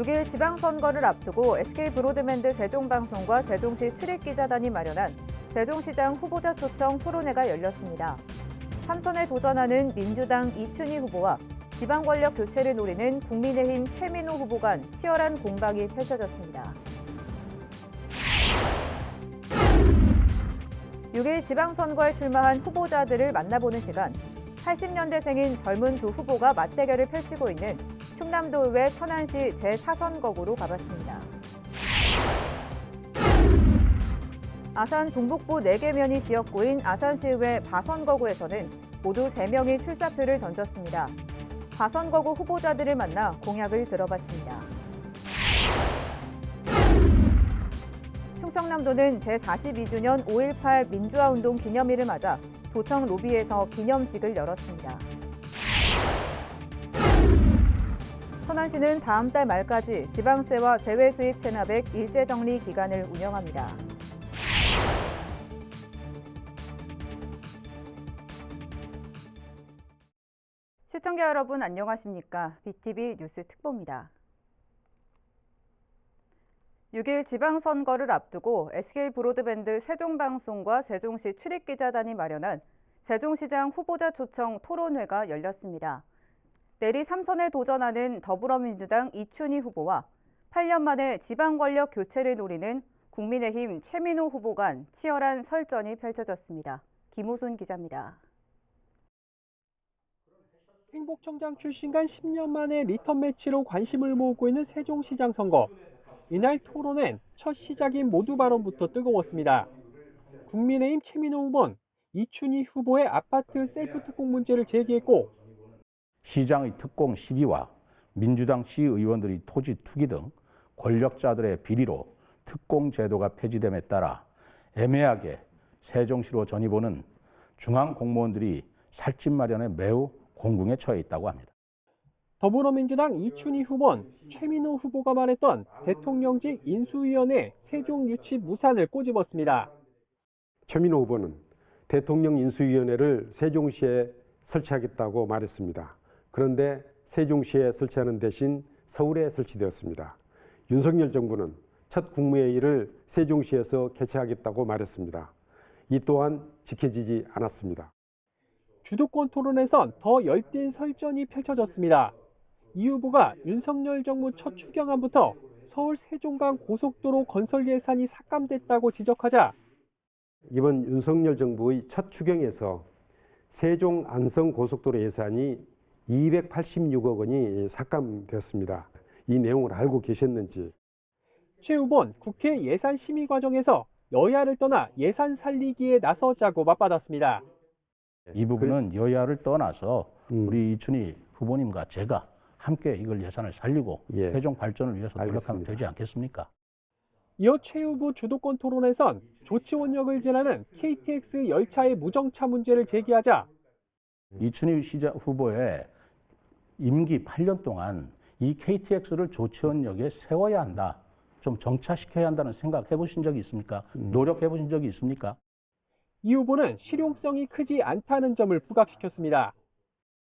6일 지방선거를 앞두고 SK브로드밴드 세종방송과 세종시 출입기자단이 마련한 세종시장 후보자 초청 토론회가 열렸습니다. 3선에 도전하는 민주당 이춘희 후보와 지방권력 교체를 노리는 국민의힘 최민호 후보 간 치열한 공방이 펼쳐졌습니다. 6일 지방선거에 출마한 후보자들을 만나보는 시간, 80년대생인 젊은 두 후보가 맞대결을 펼치고 있는 충남도의회 천안시 제4선거구로 가봤습니다. 아산 동북부 4개 면이 지역구인 아산시의회 바선거구에서는 모두 3명이 출사표를 던졌습니다. 바선거구 후보자들을 만나 공약을 들어봤습니다. 충청남도는 제42주년 5.18 민주화운동 기념일을 맞아 도청 로비에서 기념식을 열었습니다. 천안시는 다음 달 말까지 지방세와 세외 수입 체납액 일제 정리 기간을 운영합니다. 시청자 여러분 안녕하십니까? BTV 뉴스 특보입니다. 6일 지방선거를 앞두고 SK브로드밴드 세종방송과 세종시 출입기자단이 마련한 세종시장 후보자 초청 토론회가 열렸습니다. 내리 3선에 도전하는 더불어민주당 이춘희 후보와 8년 만에 지방권력 교체를 노리는 국민의힘 최민호 후보 간 치열한 설전이 펼쳐졌습니다. 김우순 기자입니다. 행복청장 출신간 10년 만에 리턴 매치로 관심을 모으고 있는 세종시장 선거. 이날 토론엔 첫 시작인 모두 발언부터 뜨거웠습니다. 국민의힘 최민호 후보는 이춘희 후보의 아파트 셀프 특공 문제를 제기했고, 시장의 특공 시비와 민주당 시의원들의 토지 투기 등 권력자들의 비리로 특공 제도가 폐지됨에 따라 애매하게 세종시로 전입 오는 중앙 공무원들이 살집 마련에 매우 공궁에 처해 있다고 합니다. 더불어민주당 이춘희 후보는 최민호 후보가 말했던 대통령직 인수위원회 세종 유치 무산을 꼬집었습니다. 최민호 후보는 대통령 인수위원회를 세종시에 설치하겠다고 말했습니다. 그런데 세종시에 설치하는 대신 서울에 설치되었습니다. 윤석열 정부는 첫 국무회의를 세종시에서 개최하겠다고 말했습니다. 이 또한 지켜지지 않았습니다. 주도권 토론에선 더 열띤 설전이 펼쳐졌습니다. 이 후보가 윤석열 정부 첫 추경안부터 서울 세종간 고속도로 건설 예산이 삭감됐다고 지적하자, 이번 윤석열 정부의 첫 추경에서 세종 안성 고속도로 예산이 286억 원이 삭감되었습니다. 이 내용을 알고 계셨는지. 최 후보는 국회 예산 심의 과정에서 여야를 떠나 예산 살리기에 나서자고 맞받았습니다. 이 부분은 여야를 떠나서 우리 이춘희 후보님과 제가 함께 이걸 예산을 살리고 세종 발전을 위해서 노력하면 되지 않겠습니까? 이어 최 후보 주도권 토론에선 조치원역을 지나는 KTX 열차의 무정차 문제를 제기하자, 이춘희 시장 후보의 임기 8년 동안 이 KTX를 조치원역에 세워야 한다, 좀 정차시켜야 한다는 생각 해보신 적이 있습니까? 노력해 보신 적이 있습니까? 이 후보는 실용성이 크지 않다는 점을 부각시켰습니다.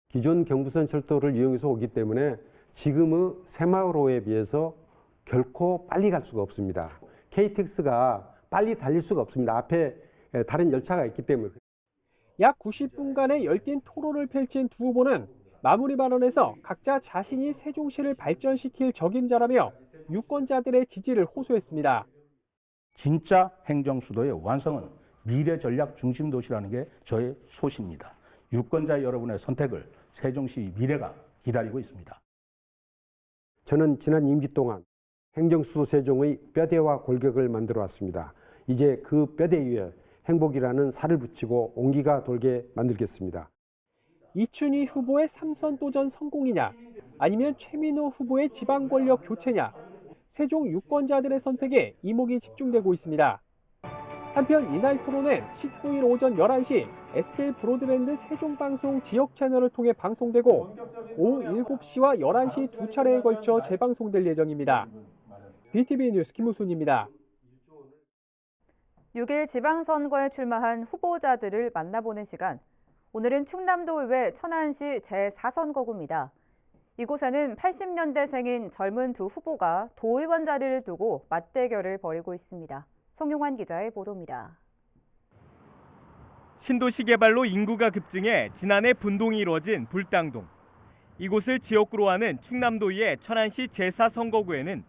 기존 경부선 철도를 이용해서 오기 때문에 지금의 새마을호에 비해서 결코 빨리 갈 수가 없습니다. KTX가 빨리 달릴 수가 없습니다. 앞에 다른 열차가 있기 때문에. 약 90분간의 열띤 토론을 펼친 두 후보는 마무리 발언에서 각자 자신이 세종시를 발전시킬 적임자라며 유권자들의 지지를 호소했습니다. 진짜 행정수도의 완성은 미래 전략 중심 도시라는 게 저의 소신입니다. 유권자 여러분의 선택을 세종시 미래가 기다리고 있습니다. 저는 지난 임기 동안 행정수도 세종의 뼈대와 골격을 만들어 왔습니다. 이제 그 뼈대 위에 행복이라는 살을 붙이고 온기가 돌게 만들겠습니다. 이춘희 후보의 3선 도전 성공이냐, 아니면 최민호 후보의 지방권력 교체냐, 세종 유권자들의 선택에 이목이 집중되고 있습니다. 한편 이날 토론은 19일 오전 11시 SK브로드밴드 세종방송 지역 채널을 통해 방송되고 오후 7시와 11시 두 차례에 걸쳐 재방송될 예정입니다. BTV 뉴스 김우순입니다. 6일 지방선거에 출마한 후보자들을 만나보는 시간, 오늘은 충남도의회 천안시 제4선거구입니다. 이곳에는 80년대생인 젊은 두 후보가 도의원 자리를 두고 맞대결을 벌이고 있습니다. 송용환 기자의 보도입니다. 신도시 개발로 인구가 급증해 지난해 분동이 이루어진 불당동. 이곳을 지역구로 하는 충남도의회 천안시 제4선거구에는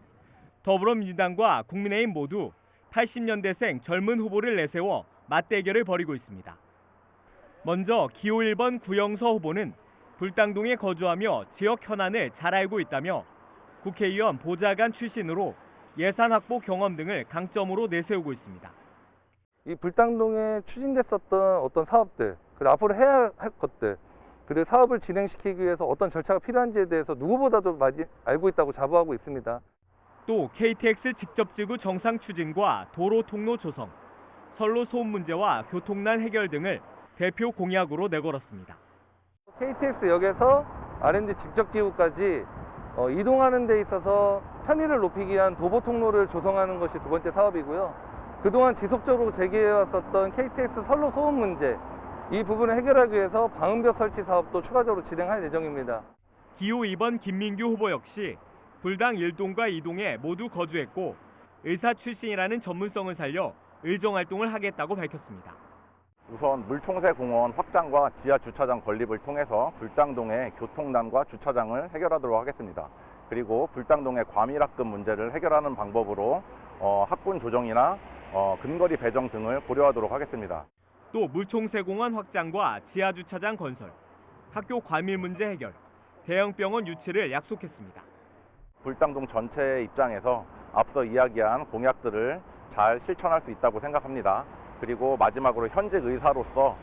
더불어민주당과 국민의힘 모두 80년대생 젊은 후보를 내세워 맞대결을 벌이고 있습니다. 먼저 기호 1번 구영서 후보는 불당동에 거주하며 지역 현안을 잘 알고 있다며 국회의원 보좌관 출신으로 예산 확보 경험 등을 강점으로 내세우고 있습니다. 이 불당동에 추진됐었던 어떤 사업들, 그리고 앞으로 해야 할 것들, 그리고 사업을 진행시키기 위해서 어떤 절차가 필요한지에 대해서 누구보다도 많이 알고 있다고 자부하고 있습니다. 또 KTX 직접 지구 정상 추진과 도로 통로 조성, 선로 소음 문제와 교통난 해결 등을 대표 공약으로 내걸었습니다. KTX역에서 R&D 직접 지구까지 이동하는 데 있어서 편의를 높이기 위한 도보 통로를 조성하는 것이 두 번째 사업이고요. 그동안 지속적으로 제기해왔었던 KTX 선로 소음 문제, 이 부분을 해결하기 위해서 방음벽 설치 사업도 추가적으로 진행할 예정입니다. 기호 2번 김민규 후보 역시 불당 1동과 2동에 모두 거주했고 의사 출신이라는 전문성을 살려 의정활동을 하겠다고 밝혔습니다. 우선 물총새공원 확장과 지하 주차장 건립을 통해서 불당동의 교통난과 주차장을 해결하도록 하겠습니다. 그리고 불당동의 과밀학급 문제를 해결하는 방법으로 학군 조정이나 근거리 배정 등을 고려하도록 하겠습니다. 또 물총새공원 확장과 지하 주차장 건설, 학교 과밀 문제 해결, 대형 병원 유치를 약속했습니다. 불당동 전체의 입장에서 앞서 이야기한 공약들을 잘 실천할 수 있다고 생각합니다. 그리고 마지막으로 현직 의사로서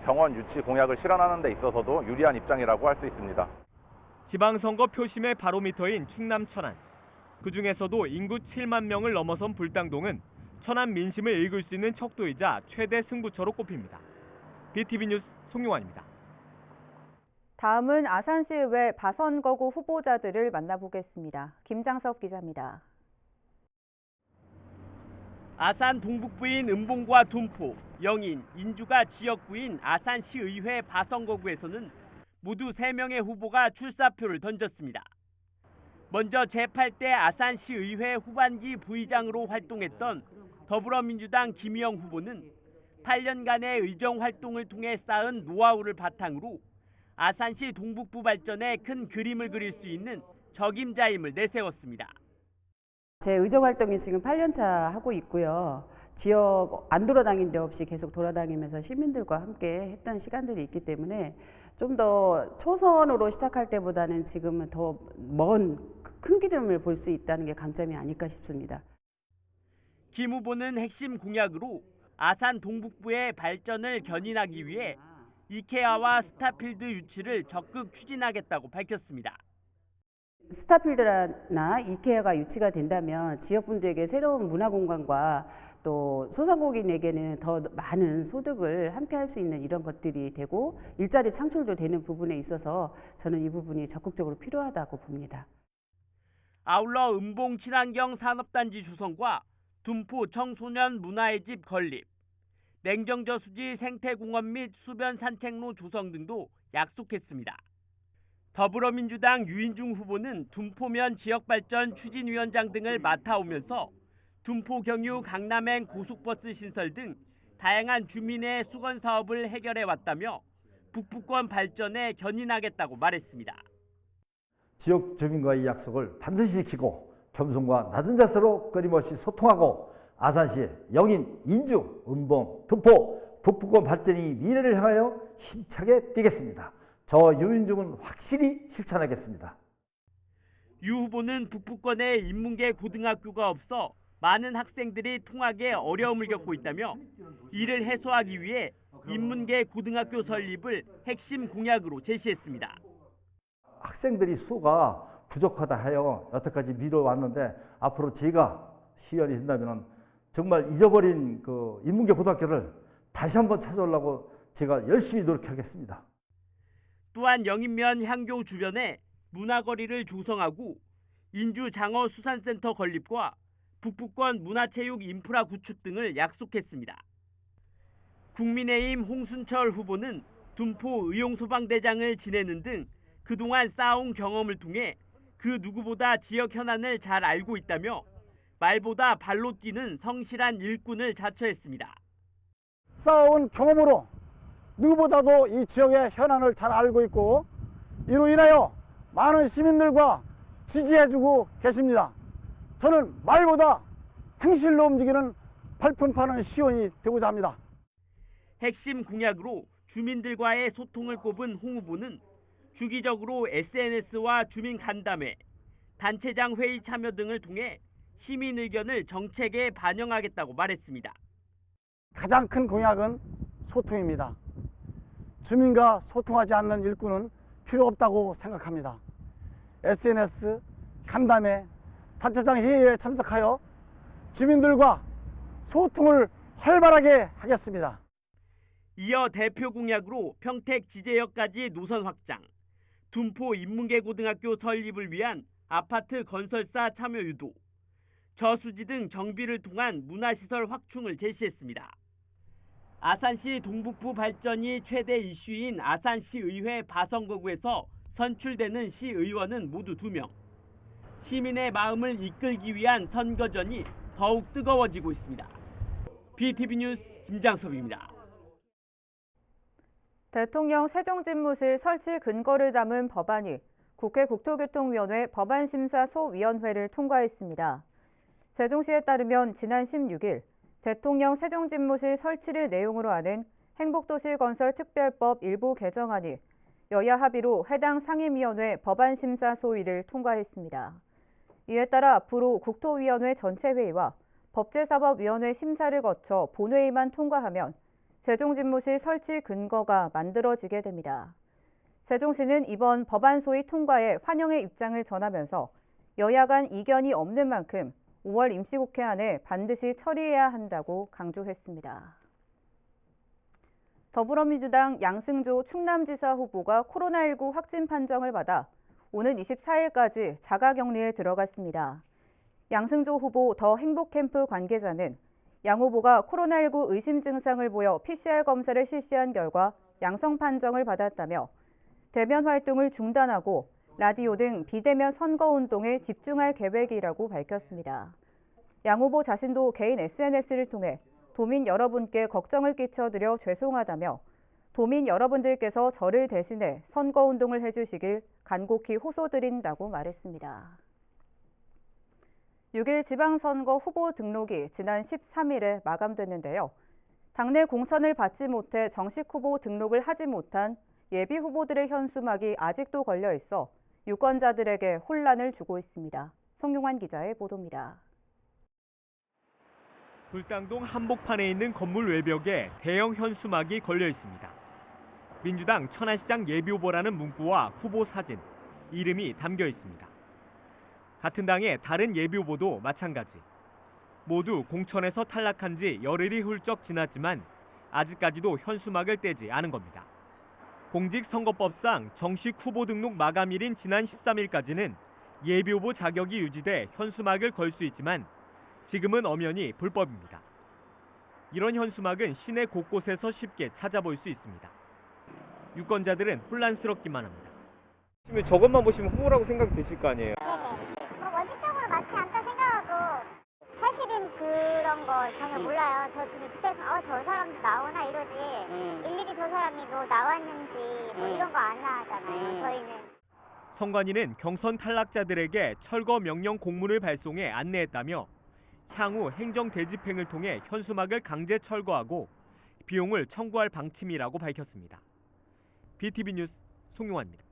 병원 유치 공약을 실현하는 데 있어서도 유리한 입장이라고 할 수 있습니다. 지방선거 표심의 바로미터인 충남 천안. 그중에서도 인구 7만 명을 넘어선 불당동은 천안 민심을 읽을 수 있는 척도이자 최대 승부처로 꼽힙니다. BTV 뉴스 송용환입니다. 다음은 아산시의회 바선거구 후보자들을 만나보겠습니다. 김장섭 기자입니다. 아산 동북부인 은봉과 둔포, 영인, 인주가 지역구인 아산시의회 바선거구에서는 모두 3명의 후보가 출사표를 던졌습니다. 먼저 제8대 아산시의회 후반기 부의장으로 활동했던 더불어민주당 김희영 후보는 8년간의 의정 활동을 통해 쌓은 노하우를 바탕으로 아산시 동북부 발전에 큰 그림을 그릴 수 있는 적임자임을 내세웠습니다. 제 의정 활동이 지금 8년차 하고 있고요. 지역 안 돌아다닌 데 없이 계속 돌아다니면서 시민들과 함께 했던 시간들이 있기 때문에 좀 더 초선으로 시작할 때보다는 지금은 더 먼 큰 그림을 볼 수 있다는 게 강점이 아닐까 싶습니다. 김 후보는 핵심 공약으로 아산 동북부의 발전을 견인하기 위해 이케아와 스타필드 유치를 적극 추진하겠다고 밝혔습니다. 스타필드나 이케아가 유치가 된다면 지역분들에게 새로운 문화공간과 또 소상공인에게는 더 많은 소득을 함께 할 수 있는 이런 것들이 되고 일자리 창출도 되는 부분에 있어서 저는 이 부분이 적극적으로 필요하다고 봅니다. 아울러 은봉 친환경 산업단지 조성과 둔포 청소년 문화의 집 건립, 냉정저수지 생태공원 및 수변 산책로 조성 등도 약속했습니다. 더불어민주당 유인중 후보는 둔포면 지역발전 추진위원장 등을 맡아오면서 둔포 경유 강남행 고속버스 신설 등 다양한 주민의 수건 사업을 해결해왔다며 북부권 발전에 견인하겠다고 말했습니다. 지역 주민과의 약속을 반드시 지키고 겸손과 낮은 자세로 끊임없이 소통하고 아산시의 영인, 인주, 은봉, 둔포, 북부권 발전이 미래를 향하여 힘차게 뛰겠습니다. 저 유인중은 확실히 실천하겠습니다. 유 후보는 북부권에 인문계 고등학교가 없어 많은 학생들이 통학에 어려움을 겪고 있다며 이를 해소하기 위해 인문계 고등학교 설립을 핵심 공약으로 제시했습니다. 학생들이 수가 부족하다 하여 여태까지 미뤄왔는데 앞으로 제가 시연이 된다면 정말 잊어버린 그 인문계 고등학교를 다시 한번 찾아오려고 제가 열심히 노력하겠습니다. 또한 영인면 향교 주변에 문화거리를 조성하고 인주 장어 수산센터 건립과 북부권 문화체육 인프라 구축 등을 약속했습니다. 국민의힘 홍순철 후보는 둔포 의용소방대장을 지내는 등 그동안 쌓아온 경험을 통해 그 누구보다 지역 현안을 잘 알고 있다며 말보다 발로 뛰는 성실한 일꾼을 자처했습니다. 쌓아온 경험으로 누구보다도 이 지역의 현안을 잘 알고 있고 이로 인하여 많은 시민들과 지지해주고 계십니다. 저는 말보다 행실로 움직이는 발품 파는 시원이 되고자 합니다. 핵심 공약으로 주민들과의 소통을 꼽은 홍 후보는 주기적으로 SNS와 주민 간담회, 단체장 회의 참여 등을 통해 시민 의견을 정책에 반영하겠다고 말했습니다. 가장 큰 공약은 소통입니다. 주민과 소통하지 않는 일꾼은 필요 없다고 생각합니다. SNS, 간담회, 단체장 회의에 참석하여 주민들과 소통을 활발하게 하겠습니다. 이어 대표 공약으로 평택 지제역까지 노선 확장, 둔포 인문계 고등학교 설립을 위한 아파트 건설사 참여 유도, 저수지 등 정비를 통한 문화시설 확충을 제시했습니다. 아산시 동북부 발전이 최대 이슈인 아산시의회 바선거구에서 선출되는 시의원은 모두 2명. 시민의 마음을 이끌기 위한 선거전이 더욱 뜨거워지고 있습니다. BTV 뉴스 김장섭입니다. 대통령 세종집무실 설치 근거를 담은 법안이 국회 국토교통위원회 법안심사소위원회를 통과했습니다. 세종시에 따르면 지난 16일 대통령 세종집무실 설치를 내용으로 하는 행복도시건설특별법 일부 개정안이 여야 합의로 해당 상임위원회 법안심사소위를 통과했습니다. 이에 따라 앞으로 국토위원회 전체 회의와 법제사법위원회 심사를 거쳐 본회의만 통과하면 세종집무실 설치 근거가 만들어지게 됩니다. 세종시는 이번 법안 소위 통과에 환영의 입장을 전하면서 여야 간 이견이 없는 만큼 5월 임시국회 안에 반드시 처리해야 한다고 강조했습니다. 더불어민주당 양승조 충남지사 후보가 코로나19 확진 판정을 받아 오는 24일까지 자가격리에 들어갔습니다. 양승조 후보 더 행복캠프 관계자는 양 후보가 코로나19 의심 증상을 보여 PCR 검사를 실시한 결과 양성 판정을 받았다며 대면 활동을 중단하고 라디오 등 비대면 선거운동에 집중할 계획이라고 밝혔습니다. 양 후보 자신도 개인 SNS를 통해 도민 여러분께 걱정을 끼쳐드려 죄송하다며 도민 여러분들께서 저를 대신해 선거운동을 해주시길 간곡히 호소드린다고 말했습니다. 6일 지방선거 후보 등록이 지난 13일에 마감됐는데요. 당내 공천을 받지 못해 정식 후보 등록을 하지 못한 예비 후보들의 현수막이 아직도 걸려 있어 유권자들에게 혼란을 주고 있습니다. 송용환 기자의 보도입니다. 불당동 한복판에 있는 건물 외벽에 대형 현수막이 걸려 있습니다. 민주당 천안시장 예비후보라는 문구와 후보 사진, 이름이 담겨 있습니다. 같은 당의 다른 예비후보도 마찬가지. 모두 공천에서 탈락한 지 열흘이 훌쩍 지났지만 아직까지도 현수막을 떼지 않은 겁니다. 공직선거법상 정식 후보 등록 마감일인 지난 13일까지는 예비후보 자격이 유지돼 현수막을 걸 수 있지만 지금은 엄연히 불법입니다. 이런 현수막은 시내 곳곳에서 쉽게 찾아볼 수 있습니다. 유권자들은 혼란스럽기만 합니다. 지금 저것만 보시면 후보라고 생각이 드실 거 아니에요? 원칙적으로 맞지 않다 생각하고 사실은 그런 거 전혀 몰라요. 저 그냥 그때서 저 사람도 나오나 이러지 일일이 저 사람이 뭐 나왔는지 뭐 이런 거 안 나잖아요. 저희는. 선관위는 경선 탈락자들에게 철거 명령 공문을 발송해 안내했다며 향후 행정 대집행을 통해 현수막을 강제 철거하고 비용을 청구할 방침이라고 밝혔습니다. BTV 뉴스 송용환입니다.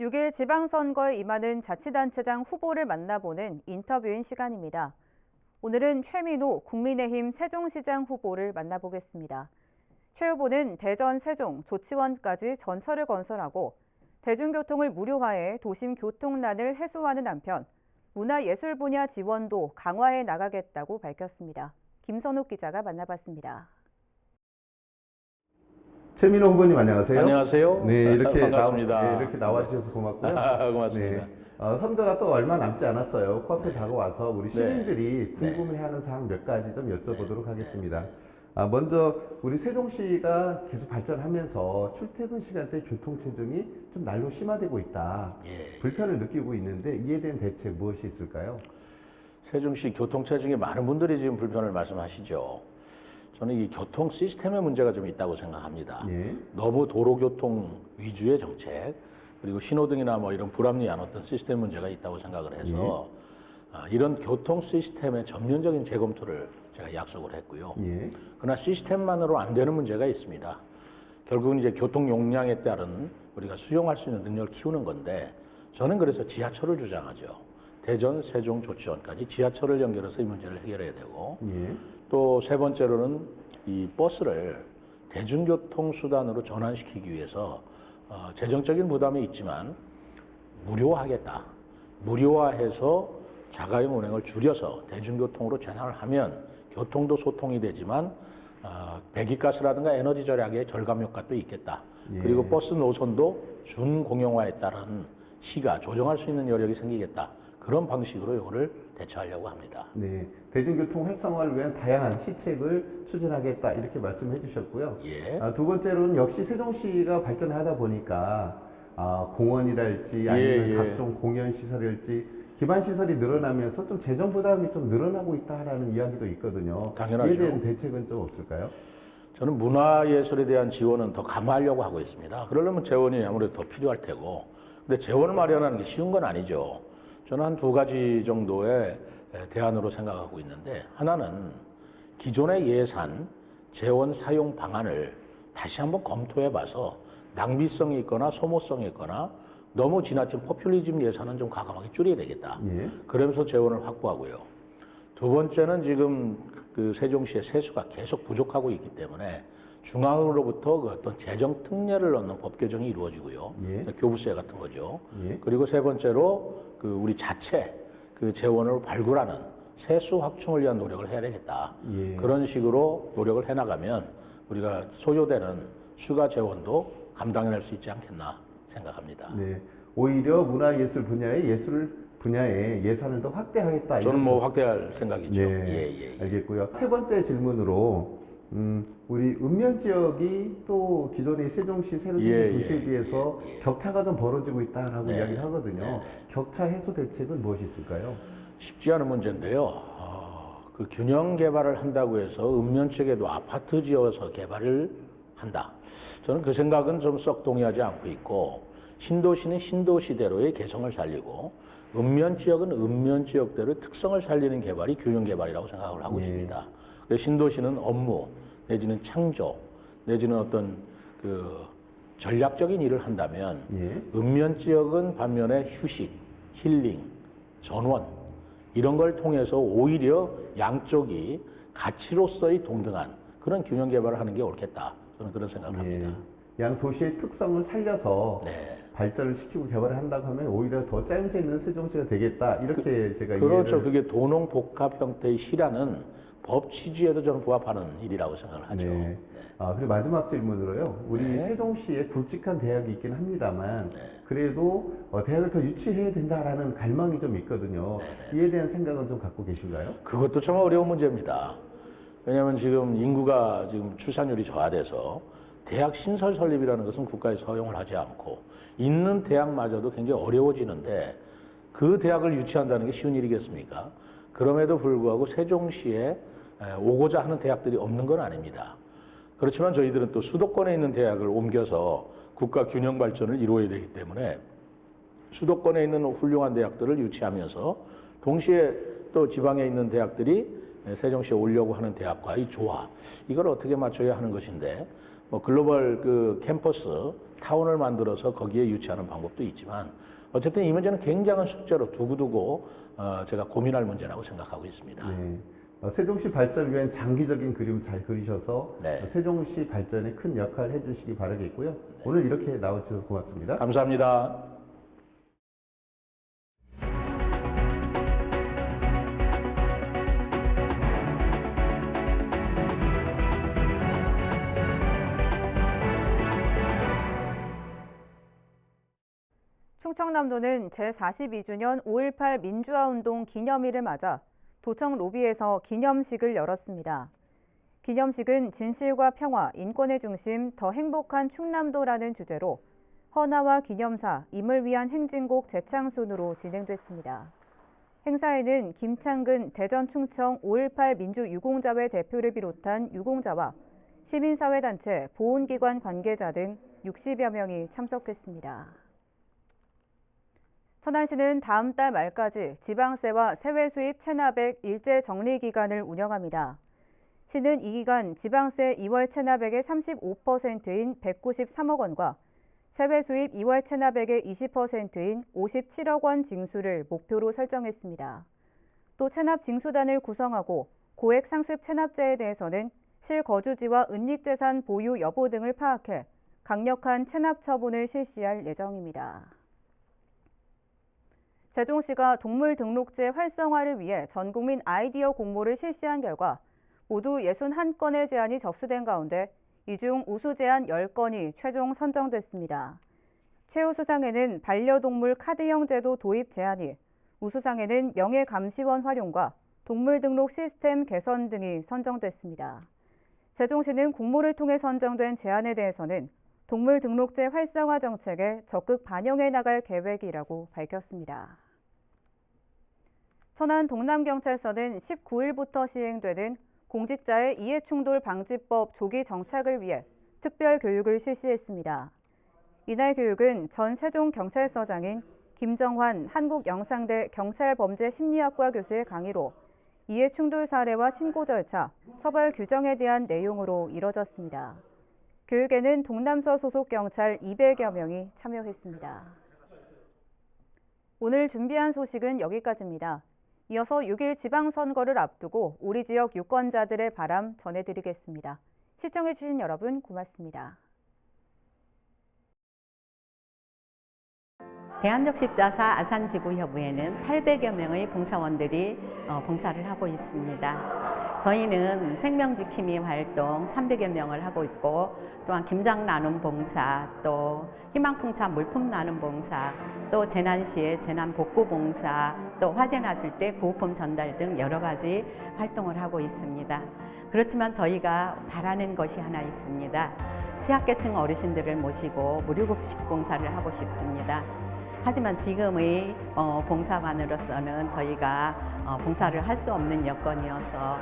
6일 지방선거에 임하는 자치단체장 후보를 만나보는 인터뷰인 시간입니다. 오늘은 최민호 국민의힘 세종시장 후보를 만나보겠습니다. 최 후보는 대전, 세종, 조치원까지 전철을 건설하고 대중교통을 무료화해 도심 교통난을 해소하는 한편 문화예술 분야 지원도 강화해 나가겠다고 밝혔습니다. 김선욱 기자가 만나봤습니다. 최민호 후보님 안녕하세요. 안녕하세요. 네, 이렇게 반갑습니다. 이렇게 나와주셔서 고맙고요. 고맙습니다. 네, 선거가 또 얼마 남지 않았어요. 코앞에 다가와서 우리 시민들이 궁금해하는 사항 몇 가지 좀 여쭤보도록 하겠습니다. 먼저 우리 세종시가 계속 발전하면서 출퇴근 시간대 교통 체증이 좀 날로 심화되고 있다. 불편을 느끼고 있는데 이에 대한 대책 무엇이 있을까요? 세종시 교통 체증에 많은 분들이 지금 불편을 말씀하시죠. 저는 이 교통 시스템의 문제가 좀 있다고 생각합니다. 너무 도로교통 위주의 정책, 그리고 신호등이나 뭐 이런 불합리 안 어떤 시스템 문제가 있다고 생각을 해서 이런 교통 시스템의 전면적인 재검토를 제가 약속을 했고요. 그러나 시스템만으로 안 되는 문제가 있습니다. 결국은 이제 교통 용량에 따른 우리가 수용할 수 있는 능력을 키우는 건데, 저는 그래서 지하철을 주장하죠. 대전, 세종, 조치원까지 지하철을 연결해서 이 문제를 해결해야 되고, 또 세 번째로는 이 버스를 대중교통 수단으로 전환시키기 위해서 재정적인 부담이 있지만 무료화하겠다. 무료화해서 자가용 운행을 줄여서 대중교통으로 전환을 하면 교통도 소통이 되지만 배기가스라든가 에너지 절약의 절감 효과도 있겠다. 그리고 버스 노선도 준공영화에 따른 시가 조정할 수 있는 여력이 생기겠다. 그런 방식으로 이거를 대처하려고 합니다. 네, 대중교통 활성화를 위한 다양한 시책을 추진하겠다 이렇게 말씀해 주셨고요. 두 번째로는 역시 세종시가 발전하다 보니까 공원이랄지 아니면 각종 공연 시설일지 기반 시설이 늘어나면서 좀 재정 부담이 좀 늘어나고 있다라는 이야기도 있거든요. 당연하죠. 이에 대한 대책은 좀 없을까요? 저는 문화예술에 대한 지원은 더 강화하려고 하고 있습니다. 그러려면 재원이 아무래도 더 필요할 테고, 근데 재원을 마련하는 게 쉬운 건 아니죠. 저는 한 두 가지 정도의 대안으로 생각하고 있는데, 하나는 기존의 예산, 재원 사용 방안을 다시 한번 검토해 봐서 낭비성이 있거나 소모성이 있거나 너무 지나친 포퓰리즘 예산은 좀 과감하게 줄여야 되겠다. 그러면서 재원을 확보하고요. 두 번째는 지금 그 세종시의 세수가 계속 부족하고 있기 때문에 중앙으로부터 그 어떤 재정 특례를 넣는 법 개정이 이루어지고요. 교부세 같은 거죠. 그리고 세 번째로 그 우리 자체 그 재원을 발굴하는 세수 확충을 위한 노력을 해야 되겠다. 그런 식으로 노력을 해나가면 우리가 소요되는 수가 재원도 감당해낼 수 있지 않겠나 생각합니다. 네, 오히려 문화예술 분야의 예산을 더 확대하겠다. 저는 뭐 확대할 생각이죠. 알겠고요. 세 번째 질문으로 우리 읍면 지역이 또 기존의 세종시, 새로 생긴 도시에 비해서 격차가 좀 벌어지고 있다라고 이야기를 하거든요. 격차 해소 대책은 무엇이 있을까요? 쉽지 않은 문제인데요. 그 균형 개발을 한다고 해서 읍면 쪽에도 아파트 지어서 개발을 한다. 저는 그 생각은 좀 썩 동의하지 않고 있고, 신도시는 신도시대로의 개성을 살리고 읍면 지역은 읍면 지역대로의 특성을 살리는 개발이 균형 개발이라고 생각을 하고 있습니다. 그래서 신도시는 업무 내지는 창조 내지는 어떤 그 전략적인 일을 한다면 읍면 지역은 반면에 휴식, 힐링, 전원 이런 걸 통해서 오히려 양쪽이 가치로서의 동등한 그런 균형 개발을 하는 게 옳겠다. 저는 그런 생각을 합니다. 양 도시의 특성을 살려서 발전을 시키고 개발을 한다고 하면 오히려 더 짜임새 있는 세종시가 되겠다. 이렇게 제가 그렇죠. 그게 도농 복합 형태의 시라는 법 취지에도 저는 부합하는 일이라고 생각을 하죠. 그리고 마지막 질문으로요. 우리 세종시에 굵직한 대학이 있긴 합니다만 그래도 대학을 더 유치해야 된다라는 갈망이 좀 있거든요. 이에 대한 생각은 좀 갖고 계신가요? 그것도 참 어려운 문제입니다. 왜냐하면 지금 인구가 지금 출산율이 저하돼서 대학 신설 설립이라는 것은 국가에서 허용을 하지 않고 있는 대학마저도 굉장히 어려워지는데 그 대학을 유치한다는 게 쉬운 일이겠습니까? 그럼에도 불구하고 세종시에 오고자 하는 대학들이 없는 건 아닙니다. 그렇지만 저희들은 또 수도권에 있는 대학을 옮겨서 국가 균형 발전을 이루어야 되기 때문에 수도권에 있는 훌륭한 대학들을 유치하면서 동시에 또 지방에 있는 대학들이 세종시에 오려고 하는 대학과의 조화, 이걸 어떻게 맞춰야 하는 것인데, 뭐 글로벌 그 캠퍼스 타운을 만들어서 거기에 유치하는 방법도 있지만 어쨌든 이 문제는 굉장한 숙제로 두고두고 제가 고민할 문제라고 생각하고 있습니다. 세종시 발전을 위한 장기적인 그림 잘 그리셔서 세종시 발전에 큰 역할을 해주시기 바라겠고요. 오늘 이렇게 나와주셔서 고맙습니다. 감사합니다. 충청남도는 제42주년 5.18 민주화운동 기념일을 맞아 도청 로비에서 기념식을 열었습니다. 기념식은 진실과 평화, 인권의 중심, 더 행복한 충남도라는 주제로 헌화와 기념사, 임을 위한 행진곡 재창순으로 진행됐습니다. 행사에는 김창근 대전 충청 5.18 민주유공자회 대표를 비롯한 유공자와 시민사회단체, 보훈기관 관계자 등 60여 명이 참석했습니다. 천안시는 다음 달 말까지 지방세와 세외 수입 체납액 일제 정리 기간을 운영합니다. 시는 이 기간 지방세 2월 체납액의 35%인 193억 원과 세외 수입 2월 체납액의 20%인 57억 원 징수를 목표로 설정했습니다. 또 체납 징수단을 구성하고 고액 상습 체납자에 대해서는 실거주지와 은닉재산 보유 여부 등을 파악해 강력한 체납 처분을 실시할 예정입니다. 세종시가 동물 등록제 활성화를 위해 전국민 아이디어 공모를 실시한 결과 모두 61건의 제안이 접수된 가운데 이 중 우수 제안 10건이 최종 선정됐습니다. 최우수상에는 반려동물 카드형 제도 도입 제안이, 우수상에는 명예감시원 활용과 동물 등록 시스템 개선 등이 선정됐습니다. 세종시는 공모를 통해 선정된 제안에 대해서는 동물 등록제 활성화 정책에 적극 반영해 나갈 계획이라고 밝혔습니다. 천안 동남경찰서는 19일부터 시행되는 공직자의 이해충돌 방지법 조기 정착을 위해 특별 교육을 실시했습니다. 이날 교육은 전 세종경찰서장인 김정환 한국영상대 경찰범죄심리학과 교수의 강의로 이해충돌 사례와 신고 절차, 처벌 규정에 대한 내용으로 이뤄졌습니다. 교육에는 동남서 소속 경찰 200여 명이 참여했습니다. 오늘 준비한 소식은 여기까지입니다. 이어서 6일 지방선거를 앞두고 우리 지역 유권자들의 바람 전해드리겠습니다. 시청해주신 여러분 고맙습니다. 대한적십자사 아산지구협의회는 800여 명의 봉사원들이 봉사를 하고 있습니다. 저희는 생명지킴이 활동 300여 명을 하고 있고 또한 김장 나눔 봉사, 또 희망풍차 물품 나눔 봉사, 또 재난 시에 재난 복구 봉사, 또 화재 났을 때 구호품 전달 등 여러 가지 활동을 하고 있습니다. 그렇지만 저희가 바라는 것이 하나 있습니다. 취약계층 어르신들을 모시고 무료급식 봉사를 하고 싶습니다. 하지만 지금의 봉사관으로서는 저희가 봉사를 할 수 없는 여건이어서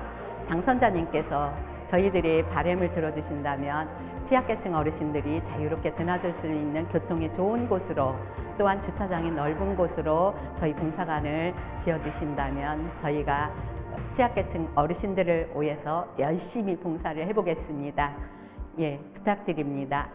당선자님께서 저희들의 바람을 들어주신다면 취약계층 어르신들이 자유롭게 드나들 수 있는 교통이 좋은 곳으로, 또한 주차장이 넓은 곳으로 저희 봉사관을 지어주신다면 저희가 취약계층 어르신들을 위해서 열심히 봉사를 해보겠습니다. 예, 부탁드립니다.